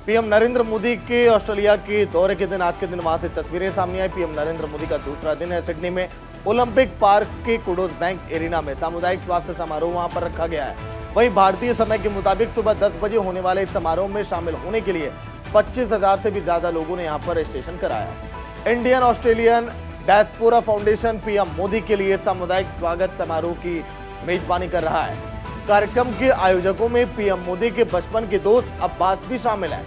PM Narendra Modi के Australia के दौरे के दिन आज के दिन वहां से तस्वीरें सामने आई। पीएम नरेंद्र मोदी का दूसरा दिन है सिडनी में। ओलंपिक पार्क के कुडोज बैंक एरिना में सामुदायिक स्वास्थ्य समारोह वहां पर रखा गया है। वहीं भारतीय समय के मुताबिक सुबह 10 बजे होने वाले इस समारोह में शामिल होने के लिए 25,000 से भी ज्यादा लोगों ने यहां पर रजिस्ट्रेशन कराया। Indian Australian diaspora foundation PM Modi के लिए सामुदायिक स्वागत समारोह की मेजबानी कर रहा है। कार्यक्रम के आयोजकों में पीएम मोदी के बचपन के दोस्त अब्बास भी शामिल हैं।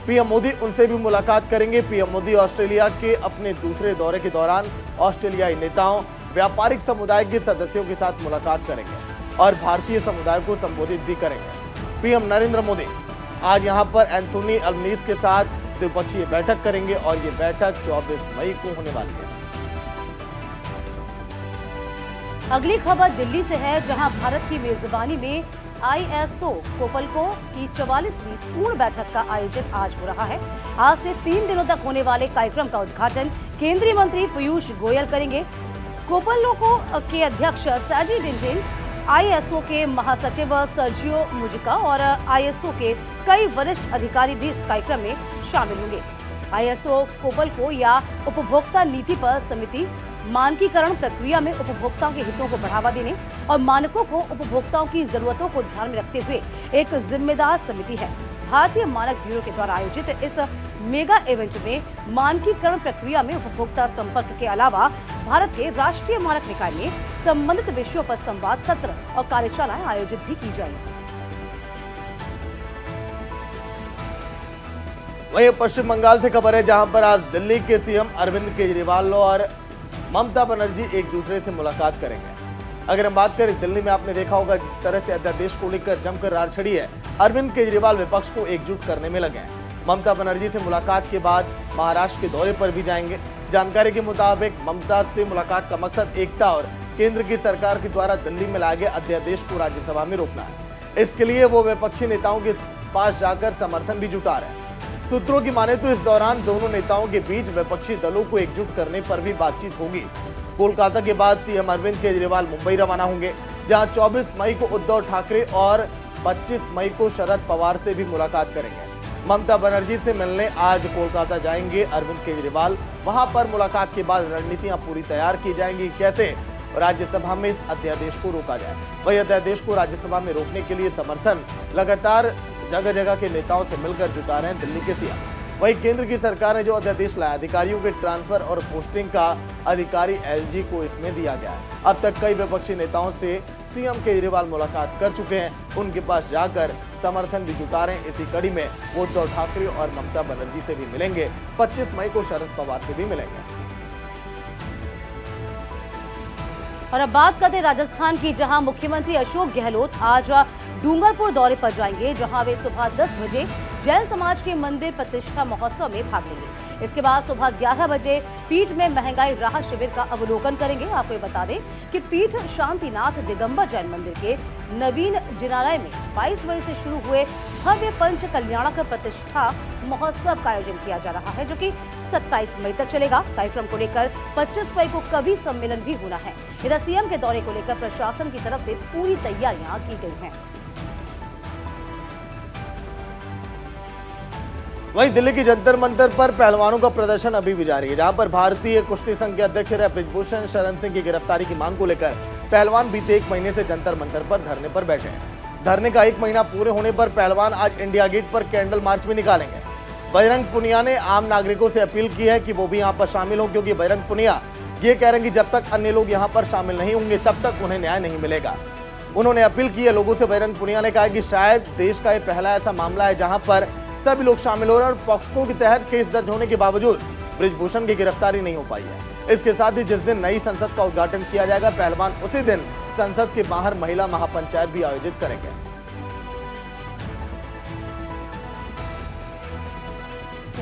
पीएम मोदी उनसे भी मुलाकात करेंगे। पीएम मोदी ऑस्ट्रेलिया के अपने दूसरे दौरे के दौरान ऑस्ट्रेलियाई नेताओं, व्यापारिक समुदाय के सदस्यों के साथ मुलाकात करेंगे और भारतीय समुदाय को संबोधित भी करेंगे। पीएम नरेंद्र मोदी आज यहां पर एंथोनी अल्बनीज के साथ द्विपक्षीय बैठक करेंगे और ये बैठक 24 मई को होने वाली है। अगली खबर दिल्ली से है, जहां भारत की मेजबानी में आईएसओ कोपलको की 44वीं पूर्ण बैठक का आयोजन आज हो रहा है। आज से 3 दिनों तक होने वाले कार्यक्रम का उद्घाटन केंद्रीय मंत्री पीयूष गोयल करेंगे। कोपलको के अध्यक्ष सैजी डिंजिन, आईएसओ के महासचिव सर्जियो मुजिका और आईएसओ के कई वरिष्ठ अधिकारी भी इस कार्यक्रम में शामिल होंगे। आईएसओ कोपलको या उपभोक्ता नीति पर समिति मानकीकरण प्रक्रिया में उपभोक्ताओं के हितों को बढ़ावा देने और मानकों को उपभोक्ताओं की जरूरतों को ध्यान में रखते हुए एक जिम्मेदार समिति है। भारतीय मानक ब्यूरो के द्वारा आयोजित इस मेगा इवेंट में मानकीकरण प्रक्रिया में उपभोक्ता संपर्क के अलावा भारत के राष्ट्रीय मानक निकाय में संबंधित विषयों पर संवाद सत्र और कार्यशालाएं आयोजित भी की जाएंगी। वहीं पश्चिम बंगाल से खबर है, जहां पर आज दिल्ली के सीएम अरविंद केजरीवाल और ममता बनर्जी एक दूसरे से मुलाकात करेंगे। अगर हम बात करें दिल्ली में, आपने देखा होगा जिस तरह से अध्यादेश को लेकर जमकर रार छिड़ी है। अरविंद केजरीवाल विपक्ष को एकजुट करने में लगे हैं। ममता बनर्जी से मुलाकात के बाद महाराष्ट्र के दौरे पर भी जाएंगे। जानकारी के मुताबिक ममता से मुलाकात का मकसद एकता और केंद्र की सरकार के द्वारा दिल्ली में लाए गए अध्यादेश को राज्यसभा में रोकना है। इसके लिए वो विपक्षी नेताओं के पास जाकर समर्थन भी जुटा रहे हैं। सूत्रों की माने तो इस दौरान दोनों नेताओं के बीच विपक्षी दलों को एकजुट करने पर भी बातचीत होगी। कोलकाता के बाद सीएम अरविंद केजरीवाल मुंबई रवाना होंगे, जहां 24 मई को उद्धव ठाकरे और 25 मई को शरद पवार से भी मुलाकात करेंगे। ममता बनर्जी से मिलने आज कोलकाता जाएंगे अरविंद केजरीवाल। वहां पर मुलाकात के बाद रणनीतियां पूरी तैयार की जाएंगी, कैसे राज्यसभा में इस अध्यादेश को रोका जाए। वही अध्यादेश को राज्यसभा में रोकने के लिए समर्थन लगातार जगह जगह के नेताओं से मिलकर जुटा रहे हैं दिल्ली के सीएम। वही केंद्र की सरकार ने जो अध्यादेश लाया, अधिकारियों के ट्रांसफर और पोस्टिंग का अधिकारी एलजी को इसमें दिया गया है। अब तक कई विपक्षी नेताओं से सीएम केजरीवाल मुलाकात कर चुके हैं, उनके पास जाकर समर्थन भी जुटा रहे हैं। इसी कड़ी में वो उद्धव ठाकरे और ममता बनर्जी से भी मिलेंगे। 25 मई को शरद पवार से भी मिलेंगे। और अब बात करते हैं राजस्थान की, जहां मुख्यमंत्री अशोक गहलोत आज डूंगरपुर दौरे पर जाएंगे, जहां वे सुबह 10 बजे जैन समाज के मंदिर प्रतिष्ठा महोत्सव में भाग लेंगे। इसके बाद सुबह 11 बजे पीठ में महंगाई राहत शिविर का अवलोकन करेंगे। आपको बता दें कि पीठ शांतिनाथ दिगंबर जैन मंदिर के नवीन जिनालय में 22 मई से शुरू हुए भव्य पंच कल्याणक प्रतिष्ठा महोत्सव का आयोजन किया जा रहा है, जो कि 27 मई तक चलेगा। कार्यक्रम को लेकर 25 मई को कवि सम्मेलन भी होना है। इधर सीएम के दौरे को लेकर प्रशासन की तरफ से पूरी तैयारियां की गई हैं। वहीं दिल्ली की जंतर मंतर पर पहलवानों का प्रदर्शन अभी भी जारी है, जहां पर भारतीय कुश्ती संघ के अध्यक्ष रहे बृजभूषण शरण सिंह की गिरफ्तारी की मांग को लेकर पहलवान बीते 1 महीने से जंतर मंतर पर धरने पर बैठे हैं। धरने का 1 महीना पूरे होने पर पहलवान आज इंडिया गेट पर कैंडल मार्च भी निकालेंगे। बजरंग पुनिया ने आम नागरिकों से अपील की है कि वो भी यहाँ पर शामिल हों, क्योंकि बजरंग पुनिया ये कह रहे हैं कि जब तक अन्य लोग यहाँ पर शामिल नहीं होंगे तब तक उन्हें न्याय नहीं मिलेगा। उन्होंने अपील की है लोगों से। बजरंग पुनिया ने कहा कि शायद देश का ये पहला ऐसा मामला है जहां पर सभी लोग शामिल हो रहे हैं और पॉक्सो के तहत केस दर्ज होने के बावजूद बृजभूषण की गिरफ्तारी नहीं हो पाई है। इसके साथ ही जिस दिन नई संसद का उद्घाटन किया जाएगा, पहलवान उसी दिन संसद के बाहर महिला महापंचायत भी आयोजित करेंगे।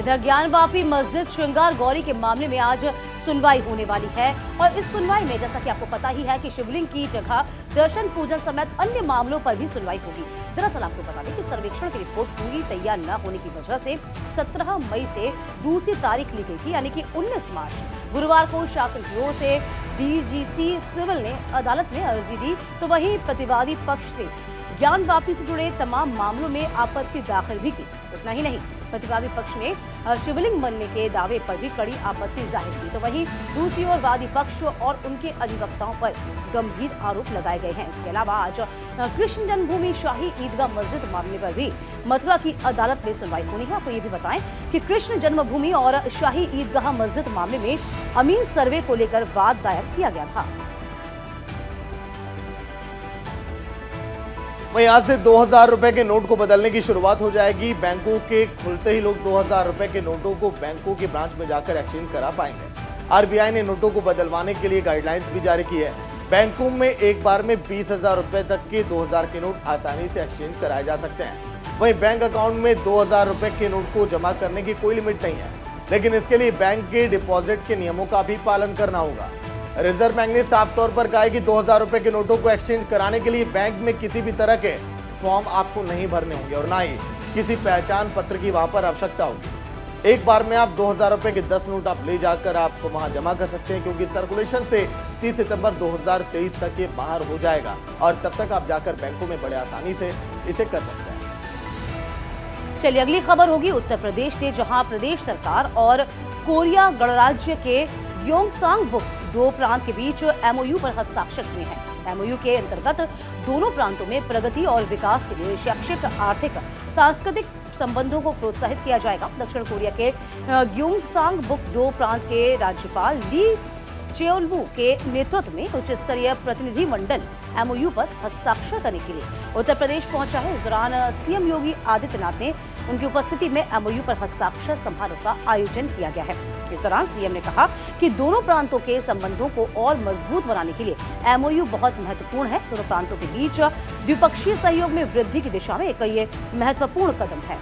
इधर ज्ञानवापी मस्जिद श्रृंगार गौरी के मामले में आज सुनवाई होने वाली है और इस सुनवाई में जैसा कि आपको पता ही है कि शिवलिंग की जगह दर्शन पूजन समेत अन्य मामलों पर भी सुनवाई होगी। दरअसल आपको बता दें कि सर्वेक्षण की रिपोर्ट पूरी तैयार न होने की वजह से 17 मई से दूसरी तारीख ली गई थी, यानी कि 19 मार्च गुरुवार को शासन की ओर से डीजीसी सिविल ने अदालत में अर्जी दी, तो वहीं प्रतिवादी पक्ष से ज्ञानवापी से जुड़े तमाम मामलों में आपत्ति दाखिल भी की। इतना ही नहीं, प्रतिवादी पक्ष ने शिवलिंग बनने के दावे पर भी कड़ी आपत्ति जाहिर की। तो वहीं दूसरी ओर वादी पक्ष और उनके अधिवक्ताओं पर गंभीर आरोप लगाए गए हैं। इसके अलावा आज कृष्ण जन्मभूमि शाही ईदगाह मस्जिद मामले पर भी मथुरा की अदालत में सुनवाई होनी है। आपको ये भी बताएं कि कृष्ण जन्मभूमि और शाही ईदगाह मस्जिद मामले में अमीन सर्वे को लेकर वाद दायर किया गया था। वहीं आज से 2000 रुपए के नोट को बदलने की शुरुआत हो जाएगी। बैंकों के खुलते ही लोग 2000 रुपए के नोटों को बैंकों के ब्रांच में जाकर एक्सचेंज करा पाएंगे। आरबीआई ने नोटों को बदलवाने के लिए गाइडलाइंस भी जारी की है। बैंकों में एक बार में 20,000 रुपए तक के 2000 के नोट आसानी से एक्सचेंज कराए जा सकते हैं। वहीं बैंक अकाउंट में 2000 रुपए के नोट को जमा करने की कोई लिमिट नहीं है, लेकिन इसके लिए बैंक के डिपॉजिट के नियमों का भी पालन करना होगा। रिजर्व बैंक ने साफ तौर पर कहा है कि 2000 रुपए के नोटों को एक्सचेंज कराने के लिए बैंक में किसी भी तरह के फॉर्म आपको नहीं भरने होंगे और ना ही किसी पहचान पत्र की वहां पर आवश्यकता होगी। एक बार में आप 2000 रुपए के 10 नोट आप ले जाकर आप वहां जमा कर सकते हैं, क्योंकि सर्कुलेशन से 30 सितंबर 2023 तक ये बाहर हो जाएगा और तब तक आप जाकर बैंकों में बड़े आसानी से इसे कर सकते हैं। चलिए अगली खबर होगी उत्तर प्रदेश से, जहां प्रदेश सरकार और कोरिया गणराज्य के योंगसांग-बुक दो प्रांत के बीच एमओयू पर हस्ताक्षर हुए हैं। एमओयू के अंतर्गत दोनों प्रांतों में प्रगति और विकास के लिए शैक्षिक, आर्थिक, सांस्कृतिक संबंधों को प्रोत्साहित किया जाएगा। दक्षिण कोरिया के योंगसांग-बुक दो प्रांत के राज्यपाल ली चेओलवू के नेतृत्व में उच्च स्तरीय प्रतिनिधि मंडल एमओयू पर हस्ताक्षर करने के लिए उत्तर प्रदेश पहुंचा है। इस दौरान सीएम योगी आदित्यनाथ ने उनकी उपस्थिति में एमओयू पर हस्ताक्षर समारोह का आयोजन किया गया है। इस दौरान सीएम ने कहा कि दोनों प्रांतों के संबंधों को और मजबूत बनाने के लिए एमओयू बहुत महत्वपूर्ण है। दोनों प्रांतों के बीच द्विपक्षीय सहयोग में वृद्धि की दिशा में एक ये महत्वपूर्ण कदम है।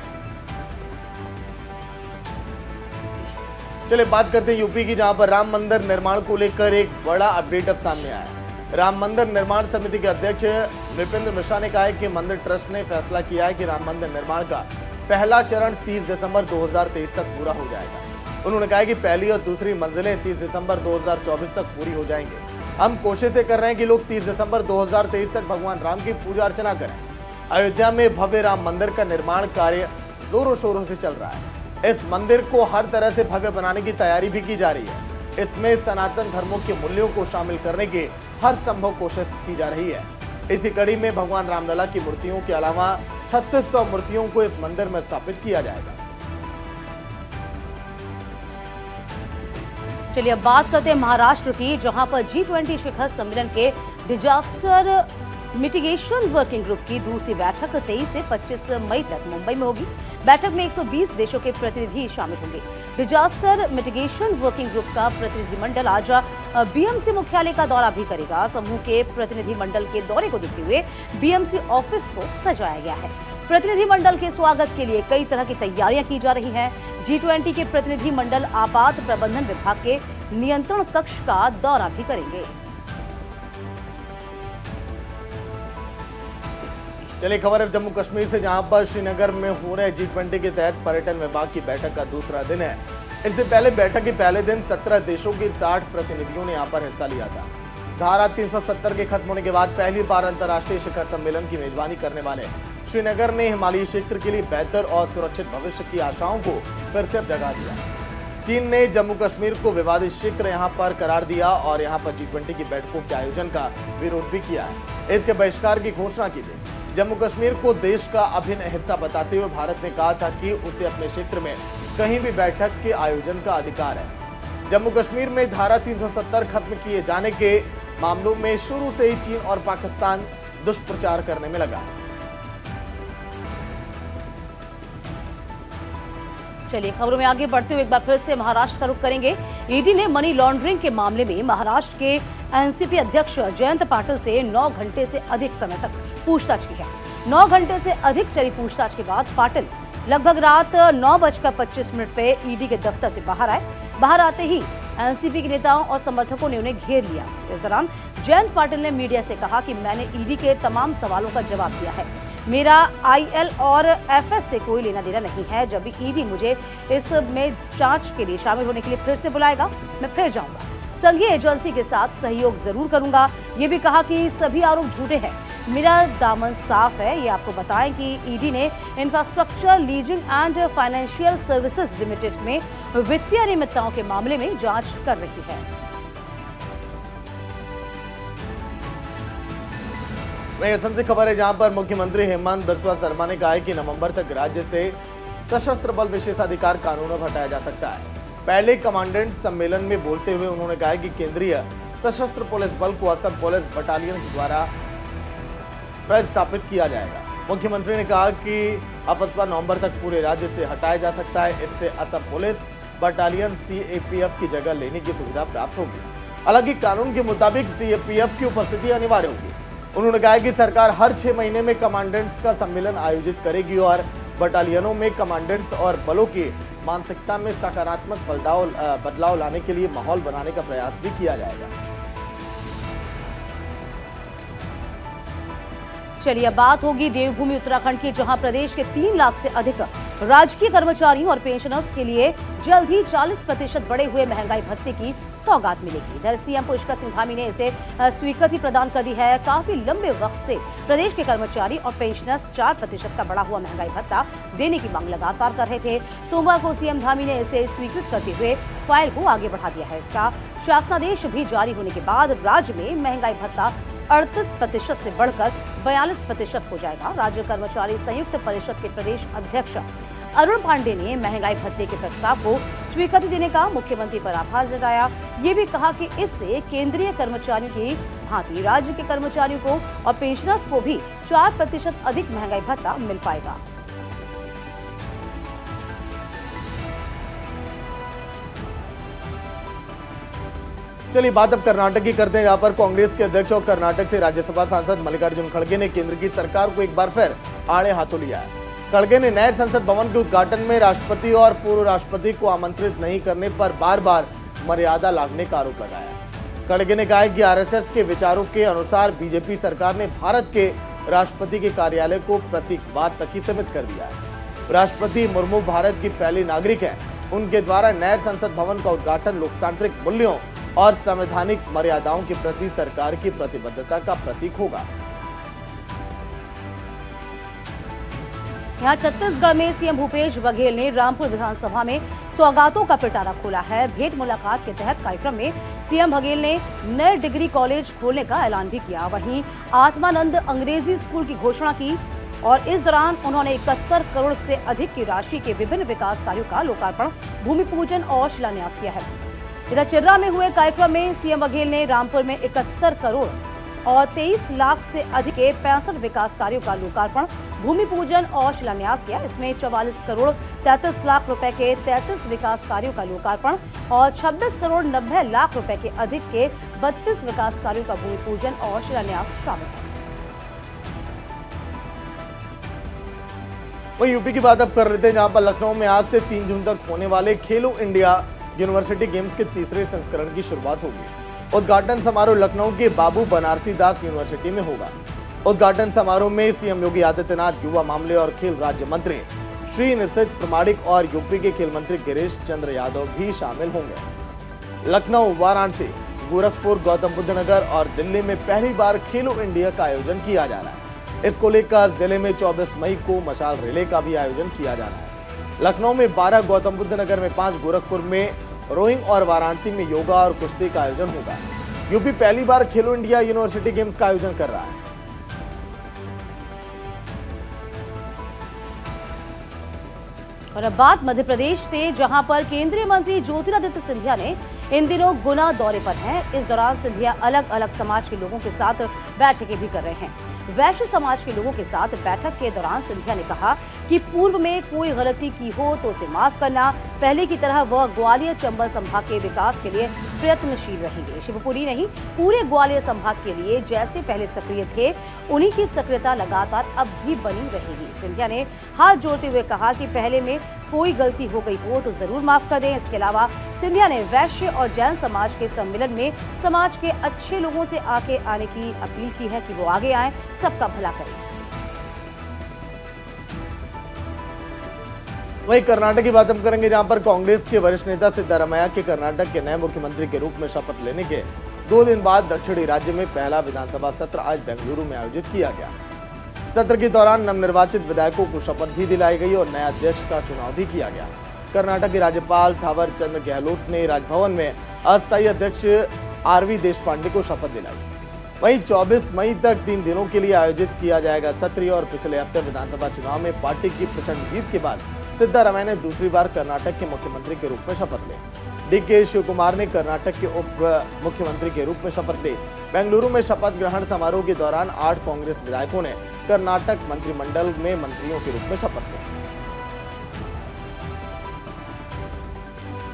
चलिए बात करते हैं यूपी की, जहां पर राम मंदिर निर्माण को लेकर एक बड़ा अपडेट अब सामने आया है। राम मंदिर निर्माण समिति के अध्यक्ष नृपेंद्र मिश्रा ने कहा है कि मंदिर ट्रस्ट ने फैसला किया है कि राम मंदिर निर्माण का पहला चरण 30 दिसंबर 2023 तक पूरा हो जाएगा। उन्होंने कहा कि पहली और दूसरी मंजिलें 30 दिसंबर 2024 तक पूरी हो जाएंगे। हम कोशिशें कर रहे हैं कि लोग 30 दिसंबर 2023 तक भगवान राम की पूजा अर्चना करें। अयोध्या में भव्य राम मंदिर का निर्माण कार्य जोरों शोरों से चल रहा है। इस मंदिर को हर तरह से भव्य बनाने की तैयारी भी की जा रही है। इसमें सनातन धर्मों के मूल्यों को शामिल करने की हर संभव कोशिश की जा रही है। इसी कड़ी में भगवान रामलला की मूर्तियों के अलावा 3600 मूर्तियों को इस मंदिर में स्थापित किया जाएगा। चलिए अब बात करते हैं महाराष्ट्र की, जहां पर G20 शिखर सम्मेलन के डिजास्टर मिटिगेशन वर्किंग ग्रुप की दूसरी बैठक 23 से 25 मई तक मुंबई में होगी। बैठक में 120 देशों के प्रतिनिधि शामिल होंगे। डिजास्टर मिटिगेशन वर्किंग ग्रुप का प्रतिनिधिमंडल आज बीएमसी मुख्यालय का दौरा भी करेगा। समूह के प्रतिनिधिमंडल के दौरे को देखते हुए बीएमसी ऑफिस को सजाया गया है। प्रतिनिधिमंडल के स्वागत के लिए कई तरह की तैयारियां की जा रही हैं। G20 के प्रतिनिधिमंडल आपात प्रबंधन विभाग के नियंत्रण कक्ष का दौरा भी करेंगे। चलिए खबर है जम्मू कश्मीर से, जहां पर श्रीनगर में हो रहे G20 के तहत पर्यटन विभाग की बैठक का दूसरा दिन है। इससे पहले बैठक के पहले दिन 17 देशों के 60 प्रतिनिधियों ने यहां पर हिस्सा लिया था। धारा 370 के खत्म होने के बाद पहली बार अंतर्राष्ट्रीय शिखर सम्मेलन की मेजबानी करने वाले श्रीनगर ने हिमालयी क्षेत्र के लिए बेहतर और सुरक्षित भविष्य की आशाओं को फिर से जगा दिया। चीन ने जम्मू कश्मीर को विवादित क्षेत्र यहां पर करार दिया और यहां पर G20 की बैठकों के आयोजन का विरोध भी किया है। इसके बहिष्कार की घोषणा की गई। जम्मू कश्मीर को देश का अभिन्न हिस्सा बताते हुए भारत ने कहा था कि उसे अपने क्षेत्र में कहीं भी बैठक के आयोजन का अधिकार है। जम्मू कश्मीर में धारा 370 खत्म किए जाने के मामलों में शुरू से ही चीन और पाकिस्तान दुष्प्रचार करने में लगा। चलिए खबरों में आगे बढ़ते हुए एक बार फिर से महाराष्ट्र का रुख करेंगे। ईडी ने मनी लॉन्ड्रिंग के मामले में महाराष्ट्र के एनसीपी अध्यक्ष जयंत पाटिल से 9 घंटे से अधिक समय तक पूछताछ की है। 9 घंटे से अधिक चली पूछताछ के बाद पाटिल लगभग रात 9:25 पे ईडी के दफ्तर से बाहर आए। बाहर आते ही एनसीपी के नेताओं और समर्थकों ने उन्हें घेर लिया। इस दौरान जयंत पाटिल ने मीडिया से कहा कि मैंने ईडी के तमाम सवालों का जवाब दिया है। मेरा आईएल और एफएस से कोई लेना देना नहीं है। जब भी ईडी मुझे इस में जांच के लिए शामिल होने के लिए फिर से बुलाएगा, मैं फिर जाऊंगा। संघीय एजेंसी के साथ सहयोग जरूर करूंगा। ये भी कहा कि सभी आरोप झूठे हैं, मेरा दामन साफ है। ये आपको बताएं कि ईडी ने infrastructure leasing and financial services limited में वित्तीय अनियमितताओं के मामले में जांच कर रही है। वहीं असम से खबर है, जहां पर मुख्यमंत्री हेमंत बिस्वा शर्मा ने कहा है कि नवंबर तक राज्य से सशस्त्र बल विशेषाधिकार कानून अब हटाया जा सकता है। पहले कमांडेंट सम्मेलन में बोलते हुए उन्होंने कहा कि केंद्रीय सशस्त्र पुलिस बल को असम पुलिस बटालियन के द्वारा प्रतिस्थापित किया जाएगा। मुख्यमंत्री ने कहा कि अब इस पर नवंबर तक पूरे राज्य से हटाया जा सकता है। इससे असम पुलिस बटालियन सीएपीएफ की जगह लेने की सुविधा प्राप्त होगी। हालांकि कानून के मुताबिक सीएपीएफ की उपस्थिति अनिवार्य होगी। उन्होंने कहा कि सरकार हर 6 महीने में कमांडेंट्स का सम्मेलन आयोजित करेगी और बटालियनों में कमांडेंट्स और बलों की मानसिकता में सकारात्मक बदलाव लाने के लिए माहौल बनाने का प्रयास भी किया जाएगा। चलिए अब बात होगी देवभूमि उत्तराखंड की, जहां प्रदेश के 3 लाख से अधिक राजकीय कर्मचारियों और पेंशनर्स के लिए जल्द ही 40% बढ़े हुए महंगाई भत्ते की सौगात मिलेगी। इधर सीएम पुष्कर सिंह धामी ने इसे स्वीकृति प्रदान कर दी है। काफी लंबे वक्त से प्रदेश के कर्मचारी और पेंशनर्स 4% का बढ़ा हुआ महंगाई भत्ता देने की मांग लगातार कर रहे थे। सोमवार को सीएम धामी ने इसे स्वीकृत करते हुए फाइल को आगे बढ़ा दिया है। इसका शासनादेश भी जारी होने के बाद राज्य में महंगाई भत्ता 38% से बढ़कर 42% हो जाएगा। राज्य कर्मचारी संयुक्त परिषद के प्रदेश अध्यक्ष अरुण पांडे ने महंगाई भत्ते के प्रस्ताव को स्वीकृति देने का मुख्यमंत्री पर आभार जताया। ये भी कहा कि इससे केंद्रीय कर्मचारियों की भांति राज्य के कर्मचारियों को और पेंशनर्स को भी 4% अधिक महंगाई भत्ता मिल पाएगा। चलिए बात अब कर्नाटक की करते हैं, जहां पर कांग्रेस के अध्यक्ष और कर्नाटक से राज्यसभा सांसद मल्लिकार्जुन खड़गे ने केंद्र की सरकार को एक बार फिर आड़े हाथों लिया है। खड़गे ने नए संसद भवन के उद्घाटन में राष्ट्रपति और पूर्व राष्ट्रपति को आमंत्रित नहीं करने पर बार-बार मर्यादा लांघने का आरोप लगाया। खड़गे ने कहा कि आरएसएस के विचारों के अनुसार बीजेपी सरकार ने भारत के राष्ट्रपति के कार्यालय को प्रतीकवाद तक ही सीमित कर दिया है। राष्ट्रपति मुर्मू भारत की पहली नागरिक है। उनके द्वारा नए संसद भवन का उद्घाटन लोकतांत्रिक मूल्यों और संवैधानिक मर्यादाओं के प्रति सरकार की प्रतिबद्धता का प्रतीक होगा। यहाँ छत्तीसगढ़ में सीएम भूपेश बघेल ने रामपुर विधानसभा में सौगातों का पिटारा खोला है। भेंट मुलाकात के तहत कार्यक्रम में सीएम बघेल ने नए डिग्री कॉलेज खोलने का ऐलान भी किया। वहीं आत्मानंद अंग्रेजी स्कूल की घोषणा की और इस दौरान उन्होंने 71 करोड़ से अधिक की राशि के विभिन्न विकास कार्यों का लोकार्पण, भूमि पूजन और शिलान्यास किया है। इधर चिर्रा में हुए कार्यक्रम में सीएम बघेल ने रामपुर में 71 करोड़ और 23 लाख से अधिक के 65 विकास कार्यों का लोकार्पण, भूमि पूजन और शिलान्यास किया। इसमें 44 करोड़ 33 लाख रुपए के 33 विकास कार्यों का लोकार्पण और 26 करोड़ 90 लाख रुपए के अधिक के 32 विकास कार्यों का भूमि पूजन और शिलान्यास शामिल है। वहीं यूपी की बात अब कर रहे थे, जहां पर लखनऊ में आज से 3 जून तक होने वाले खेलो इंडिया यूनिवर्सिटी गेम्स के तीसरे संस्करण की शुरुआत होगी। उद्घाटन समारोह लखनऊ के बाबू बनारसी दास यूनिवर्सिटी में होगा। उद्घाटन समारोह में सीएम योगी आदित्यनाथ, युवा मामले और खेल राज्य मंत्री श्री निशित प्रमाणिक और यूपी के खेल मंत्री गिरीश चंद्र यादव भी शामिल होंगे। लखनऊ, वाराणसी, गोरखपुर, गौतम बुद्ध नगर और दिल्ली में पहली बार खेलो इंडिया का आयोजन किया जा रहा है। इसको लेकर जिले में 24 मई को मशाल रिले का भी आयोजन किया जा रहा है। लखनऊ में 12, गौतम बुद्ध नगर में 5, गोरखपुर में रोइंग और वाराणसी में योगा और कुश्ती का आयोजन होगा। यूपी पहली बार खेलो इंडिया यूनिवर्सिटी गेम्स का आयोजन कर रहा है। और अब बात मध्य प्रदेश से, जहां पर केंद्रीय मंत्री ज्योतिरादित्य सिंधिया ने इन दिनों गुना दौरे पर हैं। इस दौरान सिंधिया अलग अलग समाज के लोगों के साथ बैठकें भी कर रहे हैं। वैश्य समाज के लोगों के साथ बैठक के दौरान सिंधिया ने कहा कि पूर्व में कोई गलती की हो तो उसे माफ करना, पहले की तरह वह ग्वालियर चंबल संभाग के विकास के लिए प्रयत्नशील रहेंगे। शिवपुरी नहीं, पूरे ग्वालियर संभाग के लिए जैसे पहले सक्रिय थे, उन्हीं की सक्रियता लगातार अब भी बनी रहेगी। सिंधिया ने हाथ जोड़ते हुए कहा कि पहले में कोई गलती हो गई हो तो जरूर माफ कर दें। इसके अलावा सिंधिया ने वैश्य और जैन समाज के सम्मेलन में समाज के अच्छे लोगों से आगे आने की अपील की है कि वो आगे आएं, सबका भला करें। वहीं कर्नाटक की बात हम करेंगे, जहां पर कांग्रेस के वरिष्ठ नेता सिद्धारमैया के कर्नाटक के नए मुख्यमंत्री के रूप में शपथ लेने के 2 दिन बाद दक्षिणी राज्य में पहला विधानसभा सत्र आज बेंगलुरु में आयोजित किया गया। सत्र के दौरान नवनिर्वाचित विधायकों को शपथ भी दिलाई गई और नए अध्यक्ष का चुनाव भी किया गया। कर्नाटक के राज्यपाल थावर चंद गहलोत ने राजभवन में अस्थायी अध्यक्ष आरवी देशपांडे को शपथ दिलाई। वहीं 24 मई तक 3 दिनों के लिए आयोजित किया जाएगा सत्र। और पिछले हफ्ते विधानसभा चुनाव में पार्टी की प्रचंड जीत के बाद सिद्धारमैया ने दूसरी बार कर्नाटक के मुख्यमंत्री के रूप में शपथ ली। डीके शिवकुमार ने कर्नाटक के उप मुख्यमंत्री के रूप में शपथ ली। बेंगलुरु में शपथ ग्रहण समारोह के दौरान 8 कांग्रेस विधायकों ने कर्नाटक मंत्रिमंडल में मंत्रियों के रूप में शपथ ली।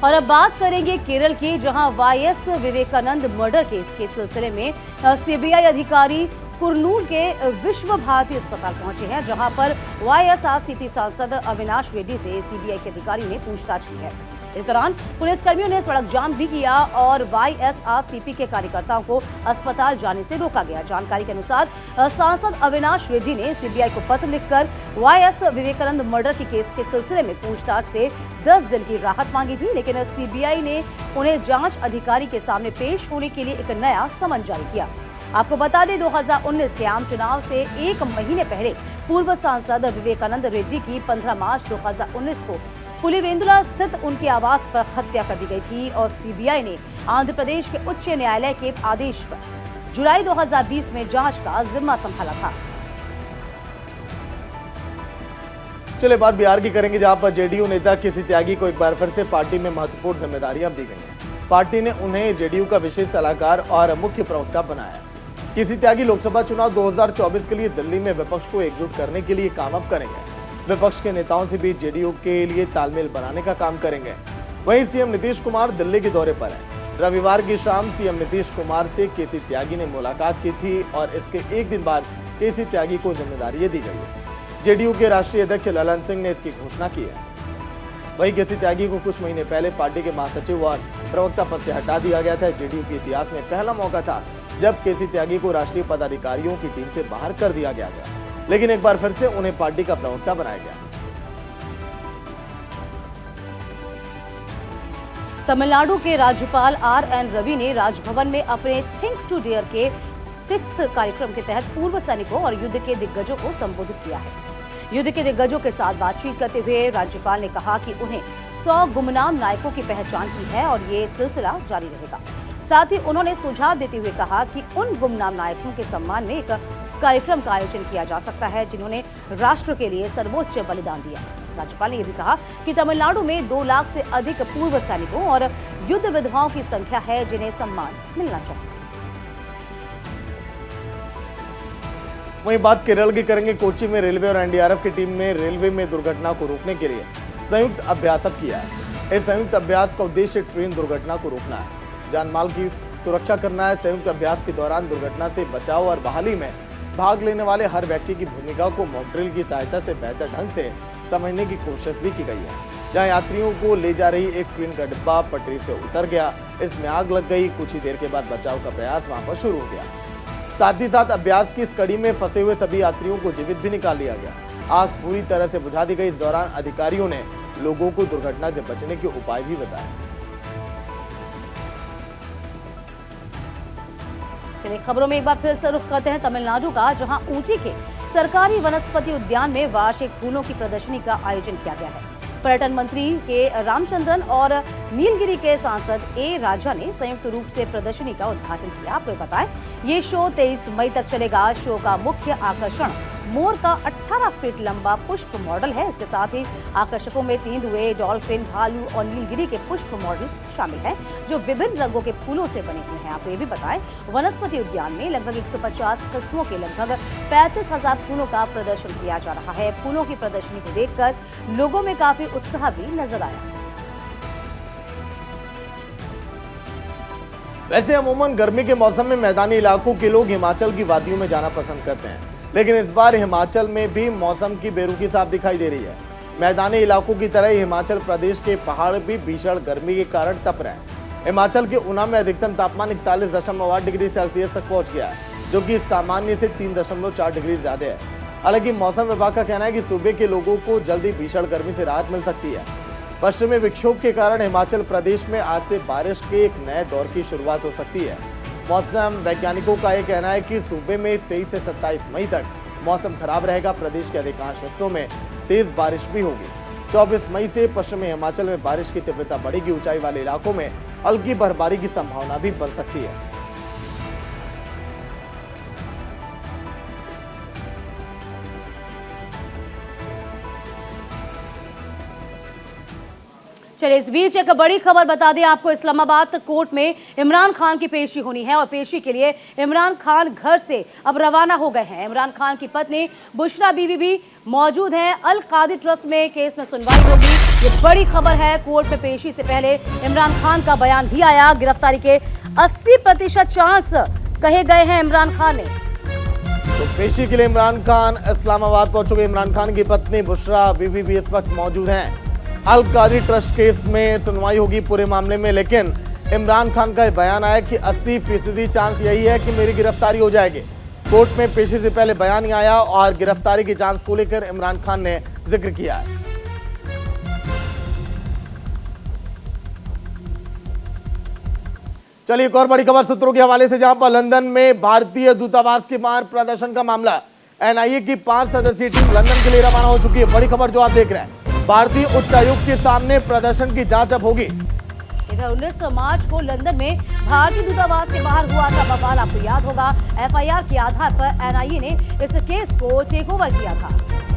और अब बात करेंगे केरल की, जहां वाईएस विवेकानंद मर्डर केस के सिलसिले में सीबीआई अधिकारी कुरनूल के विश्व भारती अस्पताल पहुंचे हैं, जहां पर वाईएसआरसीपी सांसद अविनाश रेड्डी से सीबीआई के अधिकारी ने पूछताछ की है। इस दौरान पुलिसकर्मियों ने सड़क जाम भी किया और वाईएसआरसीपी के कार्यकर्ताओं को अस्पताल जाने से रोका गया। जानकारी के अनुसार सांसद अविनाश रेड्डी ने सीबीआई को पत्र लिखकर वाईएस विवेकानंद मर्डर की केस के सिलसिले में पूछताछ से 10 दिन की राहत मांगी थी, लेकिन सीबीआई ने उन्हें जांच अधिकारी के सामने पेश होने के लिए एक नया समन जारी किया। आपको बता दें, 2019 के आम चुनाव से 1 महीने पहले पूर्व सांसद विवेकानंद रेड्डी की 15 मार्च 2019 को पुलिवेंदुला स्थित उनके आवास पर हत्या कर दी गई थी और सीबीआई ने आंध्र प्रदेश के उच्च न्यायालय के आदेश पर जुलाई 2020 में जांच का जिम्मा संभाला था। चलिए बात बिहार की करेंगे, जहां पर जेडीयू नेता केसी त्यागी को एक बार फिर से पार्टी में महत्वपूर्ण जिम्मेदारियां दी गई हैं। पार्टी ने उन्हें जेडीयू का विशेष सलाहकार और मुख्य प्रवक्ता बनाया। केसी त्यागी लोकसभा चुनाव 2024 के लिए दिल्ली में विपक्ष को एकजुट करने के लिए काम अप करेंगे। विपक्ष के नेताओं से भी जेडीयू के लिए तालमेल बनाने का काम करेंगे। वहीं सीएम नीतीश कुमार दिल्ली के दौरे पर हैं। रविवार की शाम सीएम नीतीश कुमार से केसी त्यागी ने मुलाकात की थी और इसके एक दिन बाद केसी त्यागी को जिम्मेदारी दी गई है। जेडीयू के राष्ट्रीय अध्यक्ष ललन सिंह ने इसकी घोषणा की है। वहीं केसी त्यागी को कुछ महीने पहले पार्टी के महासचिव और प्रवक्ता पद से हटा दिया गया था। जेडीयू के इतिहास में पहला मौका था जब केसी त्यागी को राष्ट्रीय पदाधिकारियों की टीम से बाहर कर दिया गया था, लेकिन एक बार फिर से उन्हें पार्टी का प्रवक्ता बनाया गया। तमिलनाडु के राज्यपाल आर.एन. रवि ने राजभवन में अपने थिंक टू डेयर के 6th कार्यक्रम के तहत पूर्व सैनिकों और युद्ध के दिग्गजों को संबोधित किया है। युद्ध के दिग्गजों के साथ बातचीत करते हुए राज्यपाल ने कहा कि उन्हें 100 गुमनाम नायकों की पहचान की है और ये सिलसिला जारी रहेगा। साथ ही उन्होंने सुझाव देते हुए कहा कि उन गुमनाम नायकों के सम्मान में एक कार्यक्रम का आयोजन किया जा सकता है जिन्होंने राष्ट्र के लिए सर्वोच्च बलिदान दिया। राज्यपाल ने यह भी कहा कि तमिलनाडु में 2 लाख से अधिक पूर्व सैनिकों और युद्ध विधवाओं की संख्या है जिन्हें सम्मान मिलना चाहिए। वहीं बात केरल की करेंगे। कोच्चि में रेलवे और एनडीआरएफ की टीम ने रेलवे में दुर्घटना को रोकने के लिए संयुक्त अभ्यास किया है। इस संयुक्त अभ्यास का उद्देश्य ट्रेन दुर्घटना को रोकना है, जानमाल की सुरक्षा करना है। संयुक्त अभ्यास के दौरान दुर्घटना से बचाव और बहाली में भाग लेने वाले हर व्यक्ति की भूमिका को मॉक ड्रिल की सहायता से बेहतर ढंग से समझने की कोशिश भी की गई है। जहां यात्रियों को ले जा रही एक ट्रेन का डिब्बा पटरी से उतर गया, इसमें आग लग गई। कुछ ही देर के बाद बचाव का प्रयास वहां पर शुरू हो गया। साथ ही साथ अभ्यास की इस कड़ी में फंसे हुए सभी यात्रियों को जीवित भी निकाल लिया गया। आग पूरी तरह से बुझा दी गई। इस दौरान अधिकारियों ने लोगों को दुर्घटना से बचने के उपाय भी बताए। चलिए खबरों में एक बार फिर से रुख करते हैं तमिलनाडु का, जहां ऊटी के सरकारी वनस्पति उद्यान में वार्षिक फूलों की प्रदर्शनी का आयोजन किया गया है। पर्यटन मंत्री के रामचंद्रन और नीलगिरी के सांसद ए राजा ने संयुक्त रूप से प्रदर्शनी का उद्घाटन किया। आपको बताएं, ये शो 23 मई तक चलेगा। शो का मुख्य आकर्षण मोर का 18 फीट लंबा पुष्प मॉडल है। इसके साथ ही आकर्षकों में तेंदुए, डॉल्फिन, भालू और नीलगिरी के पुष्प मॉडल शामिल हैं, जो विभिन्न रंगों के फूलों से बने हुए हैं। आपको ये भी बताएं, वनस्पति उद्यान में लगभग 150 किस्मों के लगभग 35,000 फूलों का प्रदर्शन किया जा रहा है। फूलों की प्रदर्शनी को देखकर लोगों में काफी उत्साह भी नजर आया। वैसे अमूमन गर्मी के मौसम में मैदानी इलाकों के लोग हिमाचल की वादियों में जाना पसंद करते हैं, लेकिन इस बार हिमाचल में भी मौसम की बेरुखी साफ दिखाई दे रही है। मैदानी इलाकों की तरह हिमाचल प्रदेश के पहाड़ भी भीषण गर्मी के कारण तप रहे हैं। हिमाचल के ऊना में अधिकतम तापमान 41.8 डिग्री सेल्सियस तक पहुंच गया है, जो कि सामान्य से 3.4 डिग्री ज्यादा है। हालांकि मौसम विभाग का कहना है कि सूबे के लोगों को जल्दी भीषण गर्मी से राहत मिल सकती है। पश्चिमी विक्षोभ के कारण हिमाचल प्रदेश में आज से बारिश के एक नए दौर की शुरुआत हो सकती है। मौसम वैज्ञानिकों का यह कहना है कि सूबे में 23 से 27 मई तक मौसम खराब रहेगा। प्रदेश के अधिकांश हिस्सों में तेज बारिश भी होगी। 24 मई से पश्चिमी हिमाचल में बारिश की तीव्रता बढ़ेगी। ऊंचाई वाले इलाकों में हल्की बर्फबारी की संभावना भी बन सकती है। चलिए, इस बीच एक बड़ी खबर बता दें आपको। इस्लामाबाद कोर्ट में इमरान खान की पेशी होनी है और पेशी के लिए इमरान खान घर से अब रवाना हो गए हैं। इमरान खान की पत्नी बुशरा बीवी भी मौजूद हैं। अल कादिर ट्रस्ट में केस में सुनवाई होगी। ये बड़ी खबर है। कोर्ट में पेशी से पहले इमरान खान का बयान भी आया। गिरफ्तारी के 80% चांस कहे गए हैं इमरान खान ने। तो पेशी के लिए इमरान खान इस्लामाबाद पहुंच चुके। इमरान खान की पत्नी बुशरा बीवी भी इस वक्त मौजूद हैं। अल कादिर ट्रस्ट केस में सुनवाई होगी पूरे मामले में, लेकिन इमरान खान का बयान आया कि 80% चांस यही है कि मेरी गिरफ्तारी हो जाएगी। कोर्ट में पेशी से पहले बयान आया और गिरफ्तारी की चांस को लेकर इमरान खान ने जिक्र किया है। चलिए, एक और बड़ी खबर सूत्रों के हवाले से, जहां पर लंदन में भारतीय दूतावास के बाहर प्रदर्शन का मामला। एनआईए की 5 सदस्यीय टीम लंदन के लिए रवाना हो चुकी है। बड़ी खबर जो आप देख रहे हैं, भारतीय उच्चायुक्त के सामने प्रदर्शन की जांच अब होगी। इधर 19 मार्च को लंदन में भारतीय दूतावास के बाहर हुआ था बवाल, आपको याद होगा। एफआईआर के आधार पर एनआईए ने इस केस को टेक ओवर किया था।